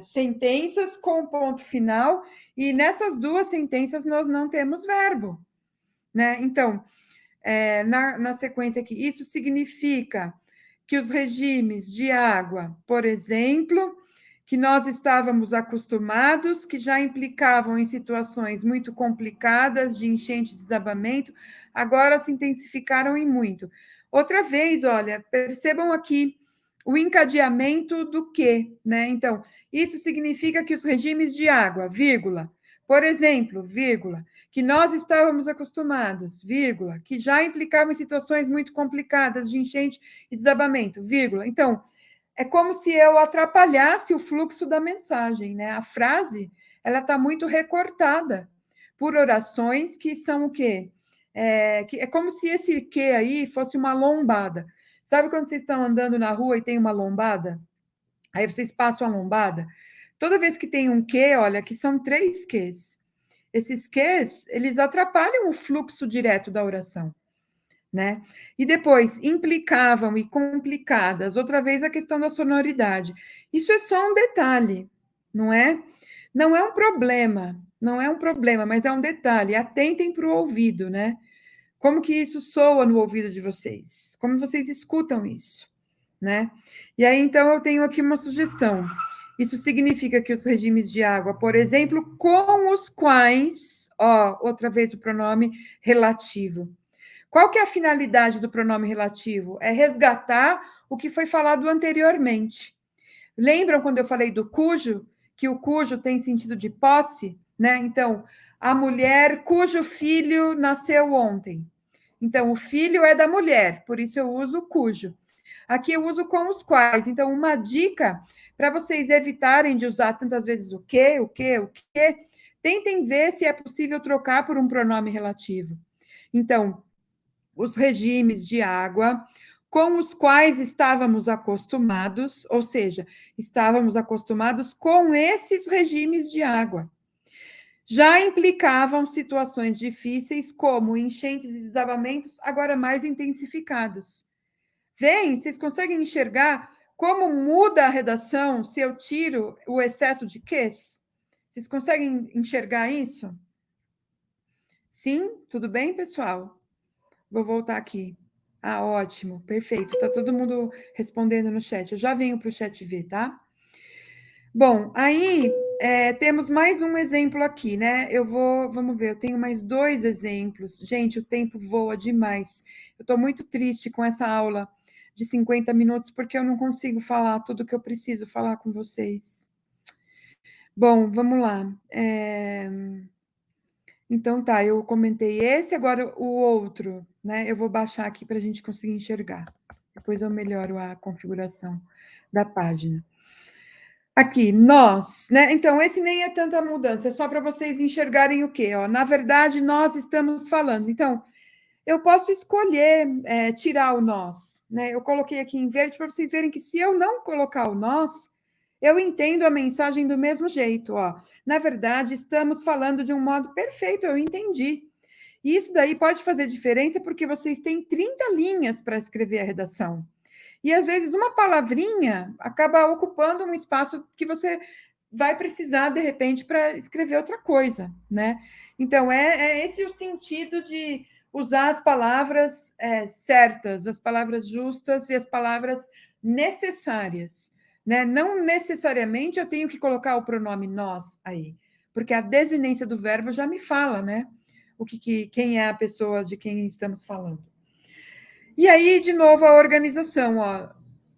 sentenças com ponto final, e nessas duas sentenças nós não temos verbo, né? Então, na sequência aqui, isso significa que os regimes de água, por exemplo, que nós estávamos acostumados, que já implicavam em situações muito complicadas de enchente e desabamento, agora se intensificaram em muito. Outra vez, olha, percebam aqui o encadeamento do quê, né? Então, isso significa que os regimes de água, vírgula, por exemplo, vírgula, que nós estávamos acostumados, vírgula, que já implicavam em situações muito complicadas de enchente e desabamento, vírgula. Então, é como se eu atrapalhasse o fluxo da mensagem, né? A frase, ela está muito recortada por orações que são o quê? É como se esse que aí fosse uma lombada. Sabe quando vocês estão andando na rua e tem uma lombada? Aí vocês passam a lombada. Toda vez que tem um que, olha, que são 3 ques. Esses ques, eles atrapalham o fluxo direto da oração, né? E depois, implicavam e complicadas, outra vez a questão da sonoridade. Isso é só um detalhe, não é? Não é um problema, não é um problema, mas é um detalhe. Atentem para o ouvido, né? Como que isso soa no ouvido de vocês? Como vocês escutam isso, né? E aí, então, eu tenho aqui uma sugestão. Isso significa que os regimes de água, por exemplo, com os quais, ó, outra vez o pronome relativo. Qual que é a finalidade do pronome relativo? É resgatar o que foi falado anteriormente. Lembram quando eu falei do cujo? Que o cujo tem sentido de posse, né? Então, a mulher cujo filho nasceu ontem. Então, o filho é da mulher, por isso eu uso cujo. Aqui eu uso com os quais. Então, uma dica para vocês evitarem de usar tantas vezes o que, tentem ver se é possível trocar por um pronome relativo. Então, os regimes de água com os quais estávamos acostumados, ou seja, estávamos acostumados com esses regimes de água. Já implicavam situações difíceis, como enchentes e desabamentos, agora mais intensificados. Vem, vocês conseguem enxergar como muda a redação se eu tiro o excesso de ques? Vocês conseguem enxergar isso? Sim? Tudo bem, pessoal? Vou voltar aqui. Ah, ótimo, perfeito. Tá todo mundo respondendo no chat. Eu já venho para o chat ver, tá? Bom, aí temos mais um exemplo aqui, né? Vamos ver, eu tenho mais 2 exemplos. Gente, o tempo voa demais. Eu estou muito triste com essa aula de 50 minutos, porque eu não consigo falar tudo que eu preciso falar com vocês. Bom, vamos lá. Então tá, eu comentei esse, agora o outro, né? Eu vou baixar aqui para a gente conseguir enxergar. Depois eu melhoro a configuração da página. Aqui, nós, né? Então, esse nem é tanta mudança, é só para vocês enxergarem o quê? Ó, na verdade, nós estamos falando. Então, eu posso escolher tirar o nós, né? Eu coloquei aqui em verde para vocês verem que se eu não colocar o nós, eu entendo a mensagem do mesmo jeito, ó. Na verdade, estamos falando de um modo perfeito, eu entendi. E isso daí pode fazer diferença porque vocês têm 30 linhas para escrever a redação. E às vezes uma palavrinha acaba ocupando um espaço que você vai precisar de repente para escrever outra coisa, né? Então é esse o sentido de usar as palavras certas, as palavras justas e as palavras necessárias, né? Não necessariamente eu tenho que colocar o pronome nós aí, porque a desinência do verbo já me fala, né? Quem é a pessoa de quem estamos falando. E aí, de novo, a organização, ó,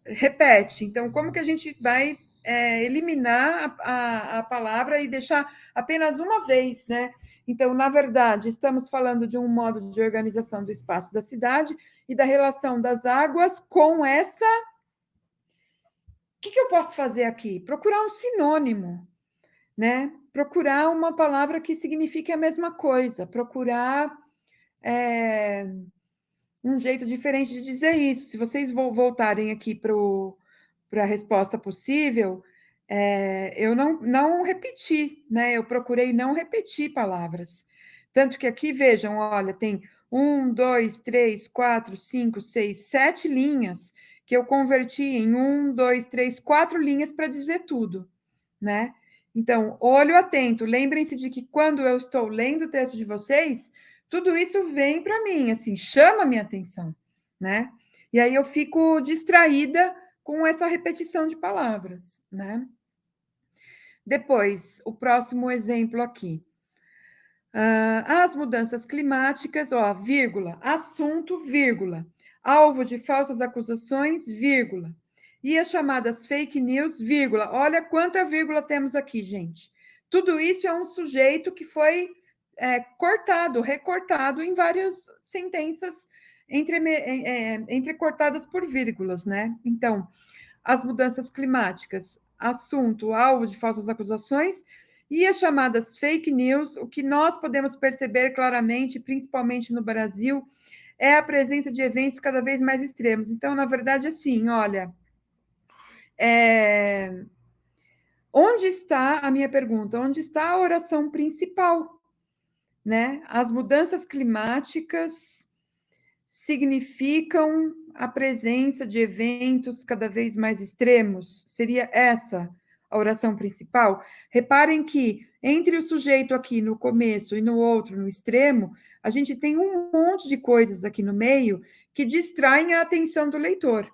repete. Então, como que a gente vai eliminar a palavra e deixar apenas uma vez, né? Então, na verdade, estamos falando de um modo de organização do espaço da cidade e da relação das águas com essa. O que eu posso fazer aqui? Procurar um sinônimo, né? Procurar uma palavra que signifique a mesma coisa, procurar um jeito diferente de dizer isso. Se vocês voltarem aqui para a resposta possível, eu não repeti, né? Eu procurei não repetir palavras. Tanto que aqui, vejam, olha, tem 1, 2, 3, 4, 5, 6, 7 linhas que eu converti em 1, 2, 3, 4 linhas para dizer tudo, né? Então, olho atento. Lembrem-se de que quando eu estou lendo o texto de vocês, tudo isso vem para mim, assim, chama a minha atenção, né? E aí eu fico distraída com essa repetição de palavras, né? Depois, o próximo exemplo aqui. As mudanças climáticas, ó, vírgula, assunto, vírgula, alvo de falsas acusações, vírgula, e as chamadas fake news, vírgula. Olha quanta vírgula temos aqui, gente. Tudo isso é um sujeito que foi cortado, recortado em várias sentenças entrecortadas por vírgulas, né? Então, as mudanças climáticas, assunto, alvo de falsas acusações, e as chamadas fake news, o que nós podemos perceber claramente, principalmente no Brasil, é a presença de eventos cada vez mais extremos. Então, na verdade, assim, olha, onde está a minha pergunta? Onde está a oração principal? Né? As mudanças climáticas significam a presença de eventos cada vez mais extremos? Seria essa a oração principal? Reparem que entre o sujeito aqui no começo e no outro, no extremo, a gente tem um monte de coisas aqui no meio que distraem a atenção do leitor.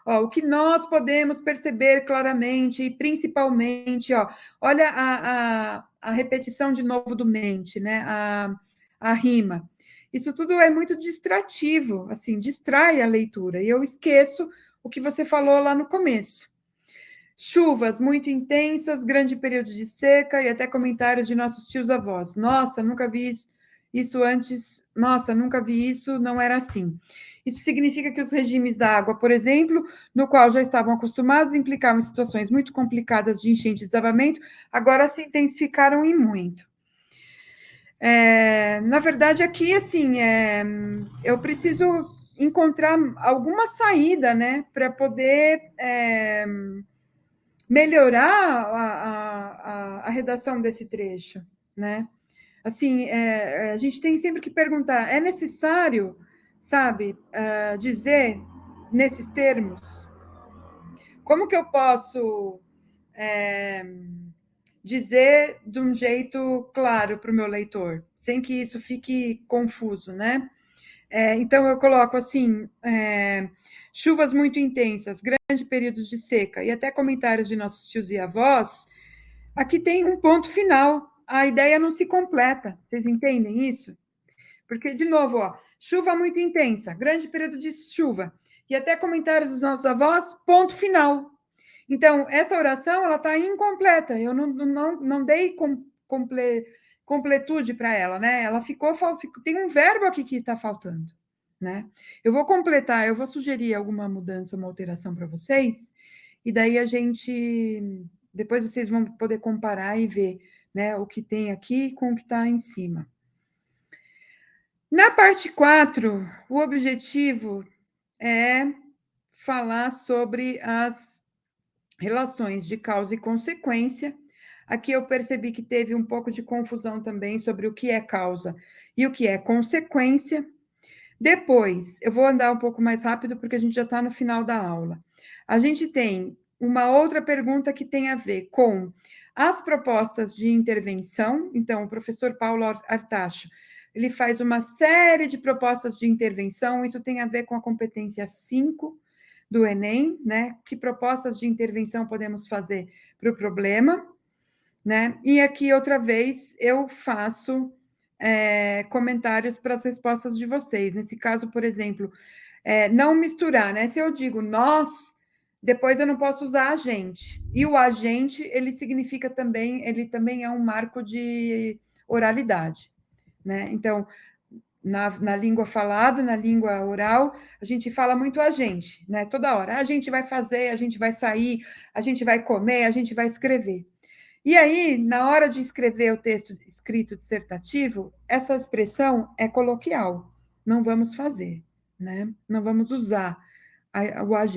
Ó, o que nós podemos perceber claramente, e principalmente, ó, olha a repetição de novo do mente, né? A rima. Isso tudo é muito distrativo, assim, distrai a leitura, e eu esqueço o que você falou lá no começo. Chuvas muito intensas, grande período de seca e até comentários de nossos tios-avós. Nossa, nunca vi isso antes. Nossa, nunca vi isso, não era assim. Isso significa que os regimes da água, por exemplo, no qual já estavam acostumados, implicavam em situações muito complicadas de enchente e desabamento, agora se intensificaram e muito. Na verdade, aqui, assim, eu preciso encontrar alguma saída, né, para poder melhorar a redação desse trecho, né? Assim, a gente tem sempre que perguntar, é necessário, sabe, dizer nesses termos? Como que eu posso dizer de um jeito claro para o meu leitor, sem que isso fique confuso, né? Então, eu coloco assim, chuvas muito intensas, grandes períodos de seca, e até comentários de nossos tios e avós, aqui tem um ponto final, a ideia não se completa, vocês entendem isso? Porque, de novo, ó, chuva muito intensa, grande período de chuva, e até comentários dos nossos avós, ponto final. Então, essa oração, ela está incompleta, eu não dei completude para ela, né? Ela ficou, tem um verbo aqui que está faltando, né? Eu vou completar, eu vou sugerir alguma mudança, uma alteração para vocês, e daí a gente, depois vocês vão poder comparar e ver, né, o que tem aqui com o que está em cima. Na parte 4, o objetivo é falar sobre as relações de causa e consequência. Aqui eu percebi que teve um pouco de confusão também sobre o que é causa e o que é consequência. Depois, eu vou andar um pouco mais rápido porque a gente já está no final da aula. A gente tem uma outra pergunta que tem a ver com as propostas de intervenção. Então, o professor Paulo Artacho, ele faz uma série de propostas de intervenção, isso tem a ver com a competência 5 do Enem, né? Que propostas de intervenção podemos fazer para o problema, né? E aqui, outra vez, eu faço comentários para as respostas de vocês. Nesse caso, por exemplo, não misturar, né? Se eu digo nós, depois eu não posso usar agente. E o agente, ele significa também, ele também é um marco de oralidade, né? Então, na língua falada, na língua oral, a gente fala muito a gente, né? Toda hora. A gente vai fazer, a gente vai sair, a gente vai comer, a gente vai escrever. E aí, na hora de escrever o texto escrito dissertativo, essa expressão é coloquial. Não vamos fazer, né? Não vamos usar o agente.